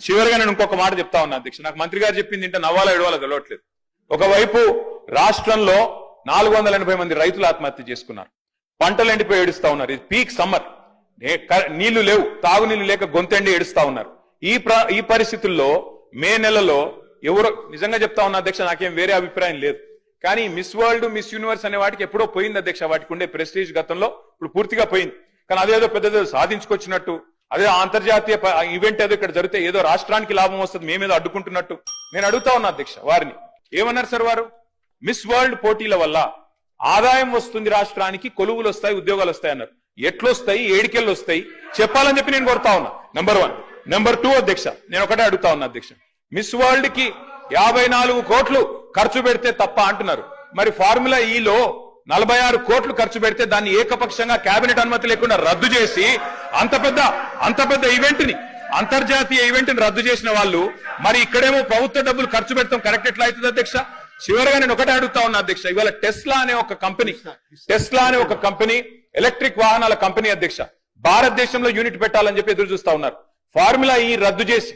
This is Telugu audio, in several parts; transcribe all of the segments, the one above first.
చివరిగా నేను ఇంకొక మాట చెప్తా ఉన్నా అధ్యక్ష, నాకు మంత్రి గారు చెప్పింది ఇంటే నవ్వాలా ఏడవాలో తెలియట్లేదు. ఒకవైపు రాష్ట్రంలో 480 మంది రైతులు ఆత్మహత్య చేసుకున్నారు, పంటలు ఎండిపోయి ఏడుస్తా ఉన్నారు. ఇది పీక్ సమ్మర్, నీళ్లు లేవు, తాగునీళ్లు లేక గొంతెండి ఏడుస్తా ఉన్నారు. ఈ పరిస్థితుల్లో మే నెలలో ఎవరో, నిజంగా చెప్తా ఉన్నా అధ్యక్ష, నాకేం వేరే అభిప్రాయం లేదు, కానీ మిస్ వరల్డ్, మిస్ యూనివర్స్ అనే వాటికి ఎప్పుడో పోయింది అధ్యక్ష. వాటికి ఉండే ప్రెస్టీజ్ గతంలో ఇప్పుడు పూర్తిగా పోయింది. కానీ అదేదో పెద్దదో సాధించుకొచ్చినట్టు, అదే అంతర్జాతీయ ఈవెంట్ ఏదో ఇక్కడ జరిగితే ఏదో రాష్ట్రానికి లాభం వస్తుంది, మేమేదో అడ్డుకుంటున్నట్టు నేను అడుగుతా ఉన్నా అధ్యక్ష వారిని. ఏమన్నారు సార్ వారు? మిస్ వరల్డ్ పోటీల వల్ల ఆదాయం వస్తుంది రాష్ట్రానికి, కొలువులు వస్తాయి, ఉద్యోగాలు వస్తాయి అన్నారు. ఎట్లొస్తాయి, ఏడికెళ్ళు వస్తాయి చెప్పాలని చెప్పి నేను కోరుతా ఉన్నా. నెంబర్ 1. నెంబర్ 2 అధ్యక్ష, నేను ఒకటే అడుగుతా ఉన్నా అధ్యక్ష, మిస్ వరల్డ్ కి 54 కోట్లు ఖర్చు పెడితే తప్ప అంటున్నారు. మరి ఫార్ములా ఈలో 46 కోట్లు ఖర్చు పెడితే దాన్ని ఏకపక్షంగా కేబినెట్ అనుమతి లేకుండా రద్దు చేసి అంత పెద్ద ఈవెంట్ ని, అంతర్జాతీయ ఈవెంట్ ని రద్దు చేసిన వాళ్ళు మరి ఇక్కడేమో ప్రభుత్వ డబ్బులు ఖర్చు పెడతాం కరెక్ట్ ఎట్లా అవుతుంది అధ్యక్ష? చివరిగా నేను ఒకటే అడుగుతా ఉన్నా అధ్యక్ష, ఇవాళ టెస్లా అనే ఒక కంపెనీ ఎలక్ట్రిక్ వాహనాల కంపెనీ అధ్యక్ష, భారతదేశంలో యూనిట్ పెట్టాలని చెప్పి ఎదురు చూస్తా ఉన్నారు. ఫార్ములా ఈ రద్దు చేసి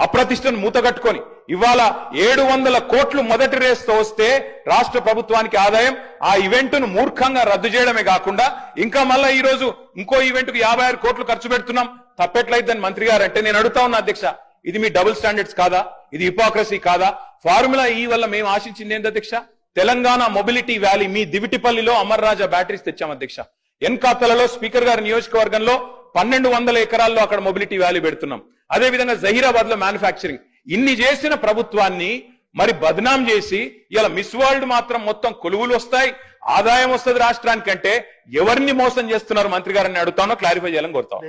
అప్రతిష్టను మూతగట్టుకొని ఇవాళ 700 కోట్లు మొదటి రేస్తో వస్తే రాష్ట్ర ప్రభుత్వానికి ఆదాయం, ఆ ఈవెంట్ ను మూర్ఖంగా రద్దు చేయడమే కాకుండా ఇంకా మళ్ళా ఈ రోజు ఇంకో ఈవెంట్ కు 56 కోట్లు ఖర్చు పెడుతున్నాం, తప్పెట్లయిద్దని మంత్రి గారు అంటే నేను అడుగుతా ఉన్నా అధ్యక్ష, ఇది మీ డబుల్ స్టాండర్డ్స్ కాదా? ఇది హిపోక్రసీ కాదా? ఫార్ములా ఈ వల్ల మేము ఆశించింది ఏంటి అధ్యక్ష? తెలంగాణ మొబిలిటీ వ్యాలీ, మీ దివిటిపల్లిలో అమర్ రాజా బ్యాటరీస్ తెచ్చాం అధ్యక్ష. ఎన్కాతలలో స్పీకర్ గారి నియోజకవర్గంలో 1200 ఎకరాల్లో అక్కడ మొబిలిటీ వ్యాలీ పెడుతున్నాం. అదేవిధంగా జహీరాబాద్ లో మ్యానుఫ్యాక్చరింగ్. ఇన్ని చేసిన ప్రభుత్వాన్ని మరి బద్నాం చేసి ఇలా మిస్ వరల్డ్ మాత్రం మొత్తం కొలువులు వస్తాయి, ఆదాయం వస్తుంది రాష్ట్రానికంటే ఎవరిని మోసం చేస్తున్నారు మంత్రి గారిని అడుగుతానో క్లారిఫై చేయాలని కోరుతాం.